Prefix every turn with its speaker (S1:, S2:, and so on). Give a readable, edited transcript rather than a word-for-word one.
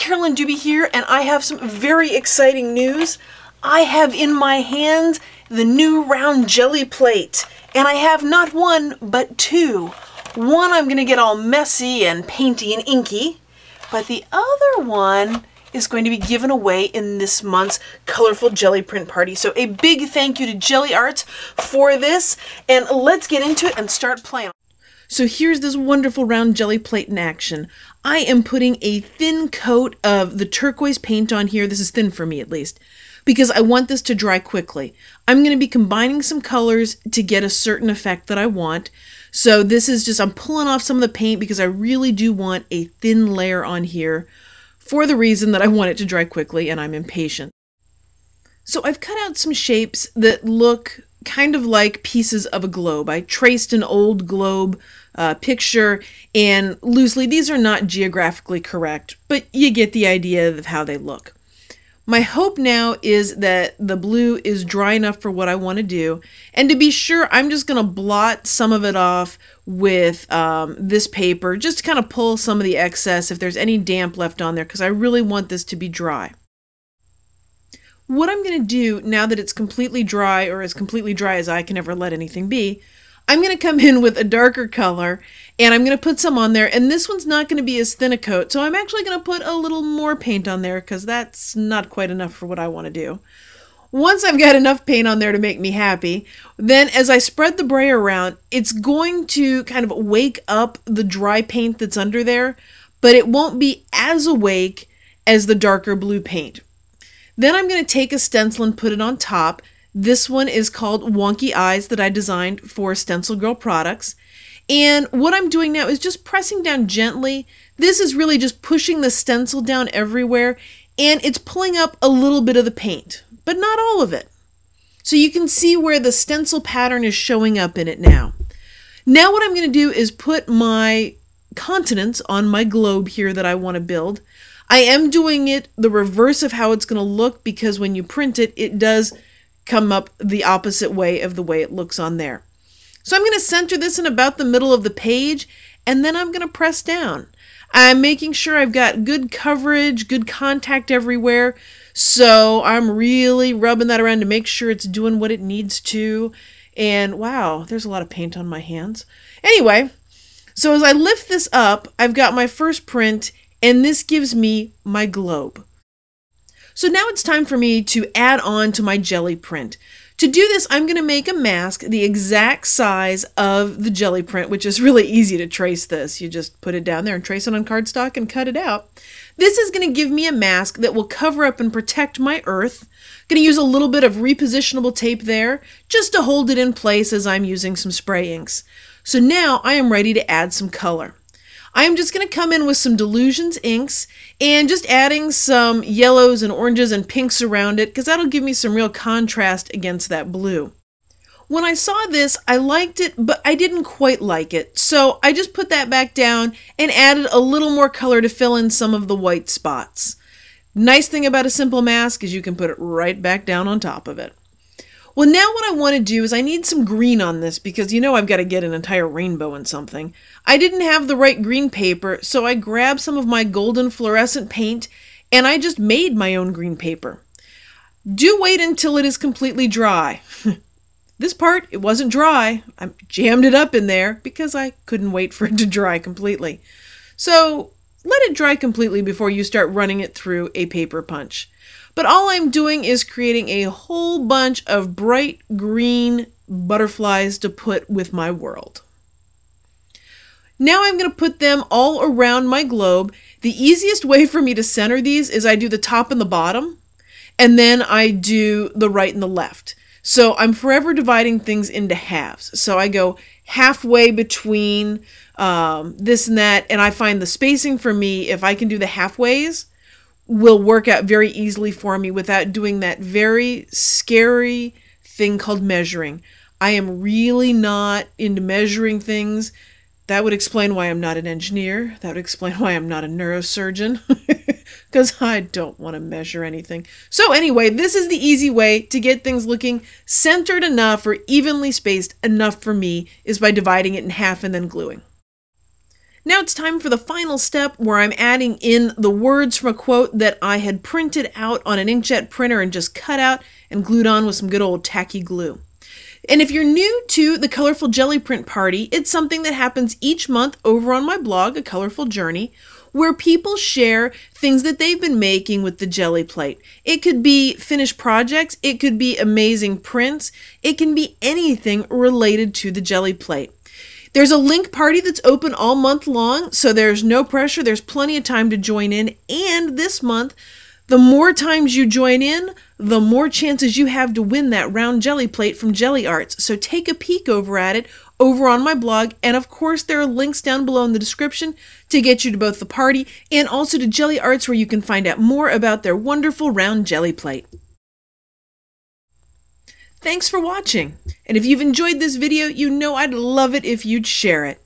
S1: Carolyn Dube here, and I have some very exciting news. I have in my hands the new round Gelli Plate, and I have not one, but two. One I'm going to get all messy and painty and inky, but the other one is going to be given away in this month's colorful Gelli print party. So a big thank you to Gelli Arts for this, and let's get into it and start playing. So here's this wonderful round Gelli Plate in action. I am putting a thin coat of the turquoise paint on here. This is thin for me at least, because I want this to dry quickly. I'm going to be combining some colors to get a certain effect that I want. So this is just, I'm pulling off some of the paint because I really do want a thin layer on here for the reason that I want it to dry quickly and I'm impatient. So I've cut out some shapes that look kind of like pieces of a globe. I traced an old globe picture, and loosely, these are not geographically correct, but you get the idea of how they look. My hope now is that the blue is dry enough for what I want to do, and to be sure, I'm just going to blot some of it off with this paper, just to kind of pull some of the excess if there's any damp left on there, because I really want this to be dry. What I'm going to do now that it's completely dry, or as completely dry as I can ever let anything be, I'm going to come in with a darker color and I'm going to put some on there, and this one's not going to be as thin a coat, so I'm actually going to put a little more paint on there because that's not quite enough for what I want to do. Once I've got enough paint on there to make me happy, then as I spread the brayer around, it's going to kind of wake up the dry paint that's under there, but it won't be as awake as the darker blue paint. Then I'm going to take a stencil and put it on top. This one is called Wonky Eyes that I designed for Stencil Girl products. And what I'm doing now is just pressing down gently. This is really just pushing the stencil down everywhere, and it's pulling up a little bit of the paint, but not all of it. So you can see where the stencil pattern is showing up in it now. Now what I'm going to do is put my continents on my globe here that I want to build. I am doing it the reverse of how it's going to look because when you print it, it does come up the opposite way of the way it looks on there. So I'm going to center this in about the middle of the page, and then I'm going to press down. I'm making sure I've got good coverage, good contact everywhere, so I'm really rubbing that around to make sure it's doing what it needs to. And wow, there's a lot of paint on my hands. Anyway, so as I lift this up, I've got my first print, and this gives me my globe. So now it's time for me to add on to my Gelli print. To do this, I'm going to make a mask the exact size of the Gelli print, which is really easy to trace this. You just put it down there and trace it on cardstock and cut it out. This is going to give me a mask that will cover up and protect my earth. I'm going to use a little bit of repositionable tape there just to hold it in place as I'm using some spray inks. So now I am ready to add some color. I am just going to come in with some Delusions inks and just adding some yellows and oranges and pinks around it because that'll give me some real contrast against that blue. When I saw this, I liked it, but I didn't quite like it. So I just put that back down and added a little more color to fill in some of the white spots. Nice thing about a simple mask is you can put it right back down on top of it. Well, now what I want to do is I need some green on this because you know I've got to get an entire rainbow in something. I didn't have the right green paper, so I grabbed some of my golden fluorescent paint and I just made my own green paper. Do wait until it is completely dry. This part, it wasn't dry. I jammed it up in there because I couldn't wait for it to dry completely. So let it dry completely before you start running it through a paper punch. But all I'm doing is creating a whole bunch of bright green butterflies to put with my world. Now I'm going to put them all around my globe. The easiest way for me to center these is I do the top and the bottom, and then I do the right and the left. So I'm forever dividing things into halves. So I go halfway between this and that, and I find the spacing for me, if I can do the halfways, will work out very easily for me without doing that very scary thing called measuring. I am really not into measuring things. That would explain why I'm not an engineer. That would explain why I'm not a neurosurgeon, because I don't want to measure anything. So anyway, this is the easy way to get things looking centered enough or evenly spaced enough for me is by dividing it in half and then gluing. Now it's time for the final step where I'm adding in the words from a quote that I had printed out on an inkjet printer and just cut out and glued on with some good old tacky glue. And if you're new to the Colorful Jelly Print Party, it's something that happens each month over on my blog, A Colorful Journey, where people share things that they've been making with the Gelli Plate. It could be finished projects, it could be amazing prints, it can be anything related to the Gelli Plate. There's a link party that's open all month long, so there's no pressure, there's plenty of time to join in, and this month, the more times you join in, the more chances you have to win that round Gelli Plate from Gelli Arts. So take a peek over at it over on my blog, and of course there are links down below in the description to get you to both the party and also to Gelli Arts, where you can find out more about their wonderful round Gelli Plate. Thanks for watching, and if you've enjoyed this video, you know I'd love it if you'd share it.